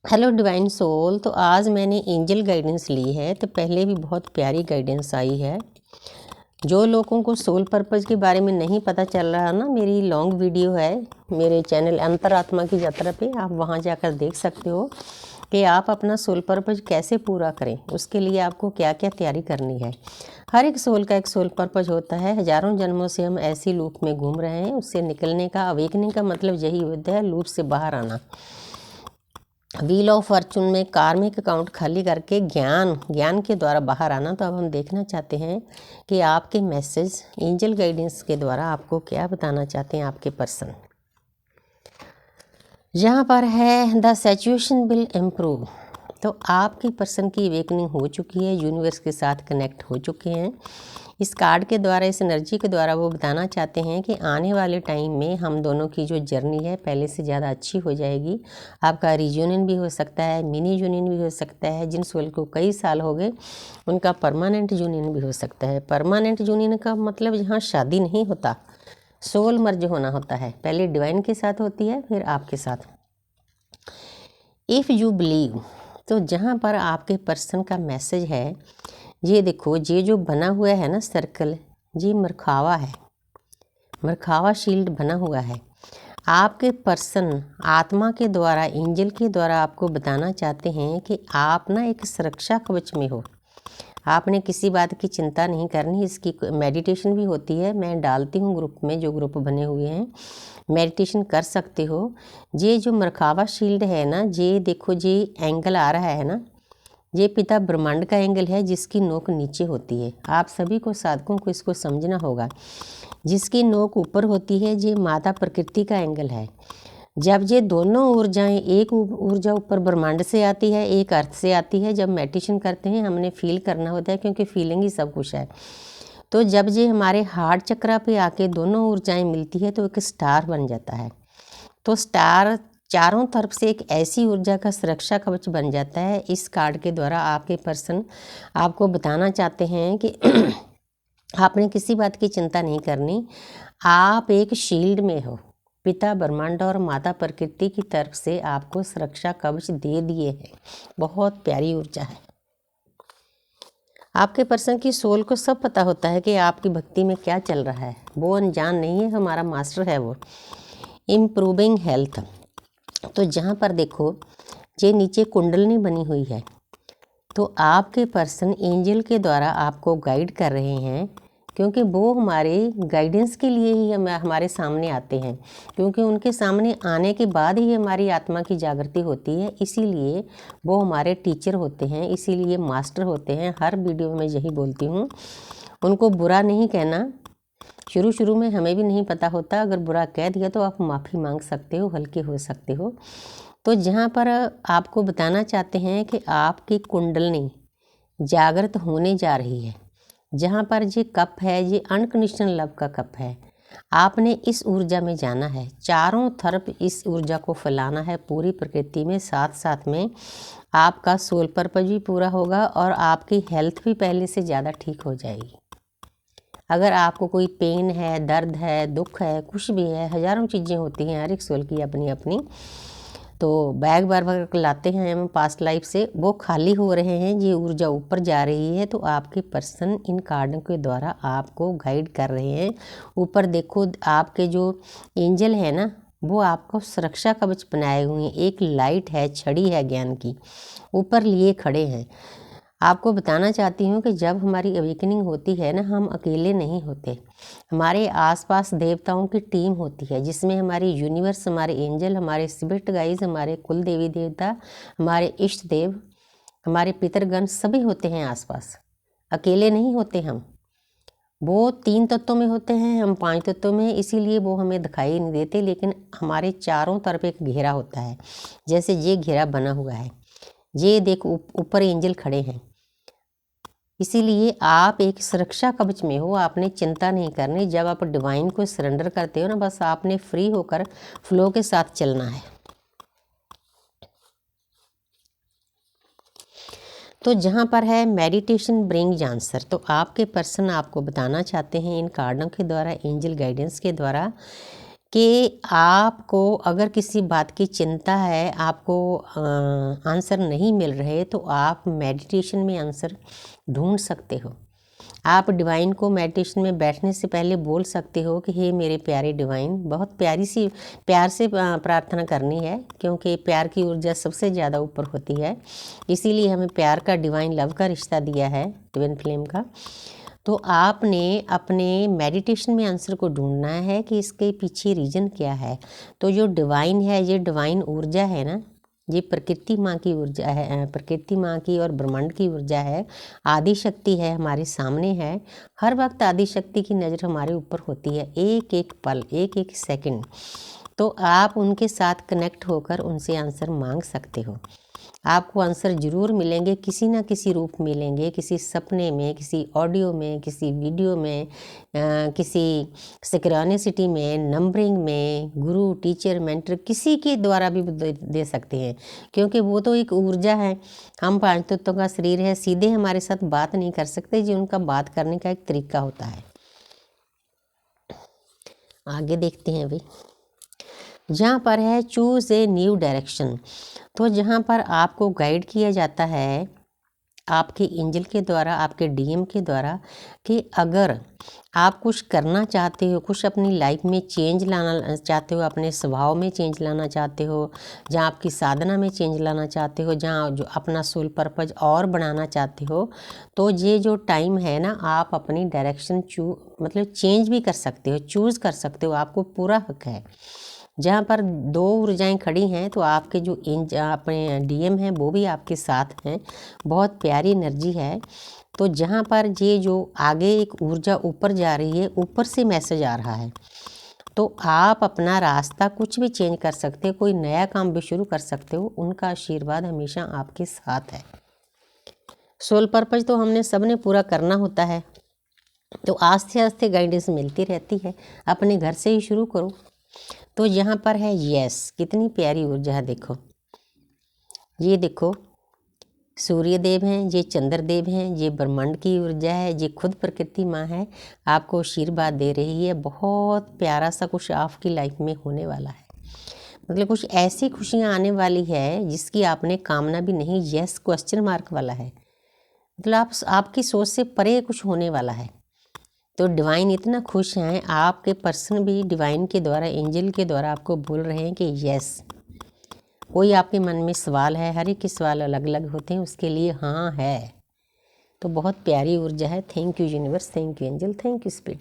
Hello divine soul. तो आज मैंने एंजल गाइडेंस ली है। तो पहले भी बहुत प्यारी गाइडेंस आई है। जो लोगों को सोल पर्पज़ के बारे में नहीं पता चल रहा ना, मेरी लॉन्ग वीडियो है मेरे चैनल अंतरात्मा की यात्रा पे, आप वहाँ जाकर देख सकते हो कि आप अपना सोल पर्पज़ कैसे पूरा करें, उसके लिए आपको क्या क्या तैयारी करनी है। हर एक सोल का एक सोल पर्पज़ होता है। हज़ारों जन्मों से हम ऐसी लूप में घूम रहे हैं, उससे निकलने का, अवेकनिंग का मतलब यही होता है, लूप से बाहर आना। व्हील ऑफ फॉर्चून में कार्मिक अकाउंट खाली करके ज्ञान के द्वारा बाहर आना। तो अब हम देखना चाहते हैं कि आपके मैसेज एंजल गाइडेंस के द्वारा आपको क्या बताना चाहते हैं आपके पर्सन। यहाँ पर है द सिचुएशन विल इम्प्रूव। तो आपके पर्सन की अवेकनिंग हो चुकी है, यूनिवर्स के साथ कनेक्ट हो चुके हैं। इस कार्ड के द्वारा, इस एनर्जी के द्वारा वो बताना चाहते हैं कि आने वाले टाइम में हम दोनों की जो जर्नी है पहले से ज़्यादा अच्छी हो जाएगी। आपका रियूनियन भी हो सकता है, मिनी यूनियन भी हो सकता है। जिन सोल को कई साल हो गए उनका परमानेंट यूनियन भी हो सकता है। परमानेंट यूनियन का मतलब यहाँ शादी नहीं होता, सोल मर्ज होना होता है। पहले डिवाइन के साथ होती है, फिर आपके साथ। इफ़ यू बिलीव, तो जहाँ पर आपके पर्सन का मैसेज है, ये देखो, ये जो बना हुआ है ना सर्कल, ये मरखावा है, मरखावा शील्ड बना हुआ है। आपके पर्सन आत्मा के द्वारा, एंजल के द्वारा आपको बताना चाहते हैं कि आप ना एक सुरक्षा कवच में हो। आपने किसी बात की चिंता नहीं करनी। इसकी मेडिटेशन भी होती है, मैं डालती हूँ ग्रुप में, जो ग्रुप बने हुए हैं, मेडिटेशन कर सकते हो। ये जो मरखावा शील्ड है ना, ये देखो, ये एंगल आ रहा है ना, ये पिता ब्रह्मांड का एंगल है, जिसकी नोक नीचे होती है। आप सभी को, साधकों को इसको समझना होगा। जिसकी नोक ऊपर होती है, ये माता प्रकृति का एंगल है। जब ये दोनों ऊर्जाएं, एक ऊर्जा ऊपर ब्रह्मांड से आती है, एक अर्थ से आती है। जब मेडिटेशन करते हैं हमने फील करना होता है, क्योंकि फीलिंग ही सब कुछ है। तो जब ये हमारे हार्ट चक्रा पे आके दोनों ऊर्जाएं मिलती है तो एक स्टार बन जाता है। तो स्टार चारों तरफ से एक ऐसी ऊर्जा का सुरक्षा कवच बन जाता है। इस कार्ड के द्वारा आपके पर्सन आपको बताना चाहते हैं कि आपने किसी बात की चिंता नहीं करनी। आप एक शील्ड में हो। पिता ब्रह्मांड और माता प्रकृति की तरफ से आपको सुरक्षा कवच दे दिए हैं। बहुत प्यारी ऊर्जा है। आपके पर्सन की सोल को सब पता होता है कि आपकी भक्ति में क्या चल रहा है। वो अनजान नहीं है, हमारा मास्टर है वो। इम्प्रूविंग हेल्थ, तो जहाँ पर देखो, ये नीचे कुंडलनी बनी हुई है। तो आपके पर्सन एंजल के द्वारा आपको गाइड कर रहे हैं, क्योंकि वो हमारे गाइडेंस के लिए ही हमारे सामने आते हैं। क्योंकि उनके सामने आने के बाद ही हमारी आत्मा की जागृति होती है, इसीलिए वो हमारे टीचर होते हैं, इसीलिए मास्टर होते हैं। हर वीडियो में यही बोलती हूँ, उनको बुरा नहीं कहना। शुरू में हमें भी नहीं पता होता, अगर बुरा कह दिया तो आप माफ़ी मांग सकते हो, हल्के हो सकते हो। तो जहाँ पर आपको बताना चाहते हैं कि आपकी कुंडलनी जागृत होने जा रही है। जहाँ पर ये कप है, ये अनकंडीशनल लव का कप है। आपने इस ऊर्जा में जाना है, चारों तरफ इस ऊर्जा को फैलाना है पूरी प्रकृति में। साथ साथ में आपका सोल पर्पज भी पूरा होगा और आपकी हेल्थ भी पहले से ज़्यादा ठीक हो जाएगी। अगर आपको कोई पेन है, दर्द है, दुख है, कुछ भी है, हज़ारों चीज़ें होती हैं हर एक सोल की अपनी अपनी, तो बैग बार बार लाते हैं हम पास्ट लाइफ से, वो खाली हो रहे हैं, ये ऊर्जा ऊपर जा रही है। तो आपके पर्सन इन कार्डों के द्वारा आपको गाइड कर रहे हैं। ऊपर देखो, आपके जो एंजल है ना, वो आपको सुरक्षा कवच बनाए हुए हैं। एक लाइट है, छड़ी है ज्ञान की, ऊपर लिए खड़े हैं। आपको बताना चाहती हूँ कि जब हमारी अवेकनिंग होती है ना, हम अकेले नहीं होते। हमारे आसपास देवताओं की टीम होती है, जिसमें हमारी यूनिवर्स, हमारे एंजल, हमारे स्पिरिट गाइज, हमारे कुल देवी देवता, हमारे इष्ट देव, हमारे पितरगण सभी होते हैं आसपास। अकेले नहीं होते हम। वो 3 तत्वों में होते हैं, हम 5 तत्वों में, इसीलिए वो हमें दिखाई नहीं देते। लेकिन हमारे चारों तरफ एक घेरा होता है, जैसे ये घेरा बना हुआ है। ये देखो, ऊपर एंजल खड़े हैं, इसीलिए आप एक सुरक्षा कवच में हो। आपने चिंता नहीं करनी। जब आप डिवाइन को सरेंडर करते हो ना, बस आपने फ्री होकर फ्लो के साथ चलना है। तो जहाँ पर है मेडिटेशन ब्रिंग्स आंसर, तो आपके पर्सन आपको बताना चाहते हैं इन कार्डों के द्वारा, एंजल गाइडेंस के द्वारा, कि आपको अगर किसी बात की चिंता है, आपको आंसर नहीं मिल रहे, तो आप मेडिटेशन में आंसर ढूंढ सकते हो। आप डिवाइन को मेडिटेशन में बैठने से पहले बोल सकते हो कि हे मेरे प्यारे डिवाइन, बहुत प्यार से प्रार्थना करनी है, क्योंकि प्यार की ऊर्जा सबसे ज़्यादा ऊपर होती है। इसीलिए हमें प्यार का, डिवाइन लव का रिश्ता दिया है, ट्विन फ्लेम का। तो आपने अपने मेडिटेशन में आंसर को ढूंढना है कि इसके पीछे रीज़न क्या है। तो जो डिवाइन है, ये डिवाइन ऊर्जा है ना, ये प्रकृति माँ की ऊर्जा है, प्रकृति माँ की और ब्रह्मांड की ऊर्जा है। आदि शक्ति है, हमारे सामने है। हर वक्त आदि शक्ति की नज़र हमारे ऊपर होती है, एक एक पल, एक एक सेकंड। तो आप उनके साथ कनेक्ट होकर उनसे आंसर मांग सकते हो। आपको आंसर ज़रूर मिलेंगे, किसी ना किसी रूप मिलेंगे, किसी सपने में, किसी ऑडियो में, किसी वीडियो में, किसी सिक्रोनिसिटी में, नंबरिंग में, गुरु, टीचर, मेंटर, किसी के द्वारा भी दे सकते हैं, क्योंकि वो तो एक ऊर्जा है। हम 5 तत्वों का शरीर है, सीधे हमारे साथ बात नहीं कर सकते, जो उनका बात करने का एक तरीका होता है। आगे देखते हैं अभी, जहाँ पर है चूज़ ए न्यू डायरेक्शन। तो जहाँ पर आपको गाइड किया जाता है आपके एंजल के द्वारा, आपके डीएम के द्वारा, कि अगर आप कुछ करना चाहते हो, कुछ अपनी लाइफ में चेंज लाना चाहते हो, अपने स्वभाव में चेंज लाना चाहते हो, जहाँ आपकी साधना में चेंज लाना चाहते हो, जहाँ जो अपना सोल पर्पज और बढ़ाना चाहते हो, तो ये जो टाइम है ना, आप अपनी डायरेक्शन मतलब चेंज भी कर सकते हो, चूज़ कर सकते हो, आपको पूरा हक है। जहाँ पर 2 ऊर्जाएं खड़ी हैं, तो आपके जो अपने डीएम हैं वो भी आपके साथ हैं, बहुत प्यारी एनर्जी है। तो जहाँ पर ये जो आगे एक ऊर्जा ऊपर जा रही है, ऊपर से मैसेज आ रहा है, तो आप अपना रास्ता कुछ भी चेंज कर सकते हो, कोई नया काम भी शुरू कर सकते हो। उनका आशीर्वाद हमेशा आपके साथ है। सोल पर्पज तो हमने सबने पूरा करना होता है, तो आस्ते आस्ते गाइडेंस मिलती रहती है। अपने घर से ही शुरू करो। तो यहाँ पर है यस, कितनी प्यारी ऊर्जा है, देखो ये देखो, सूर्य देव हैं, ये चंद्रदेव हैं, ये ब्रह्मांड की ऊर्जा है, ये खुद प्रकृति माँ है, आपको आशीर्वाद दे रही है। बहुत प्यारा सा कुछ आपकी लाइफ में होने वाला है, मतलब कुछ ऐसी खुशियाँ आने वाली है जिसकी आपने कामना भी नहीं। यस क्वेश्चन मार्क वाला है, मतलब आपकी सोच से परे कुछ होने वाला है। तो डिवाइन इतना खुश हैं, आपके पर्सन भी डिवाइन के द्वारा, एंजल के द्वारा आपको बोल रहे हैं कि यस। कोई आपके मन में सवाल है, हर एक के सवाल अलग अलग होते हैं, उसके लिए हाँ है। तो बहुत प्यारी ऊर्जा है। Thank you universe, thank you angel, thank you spirit.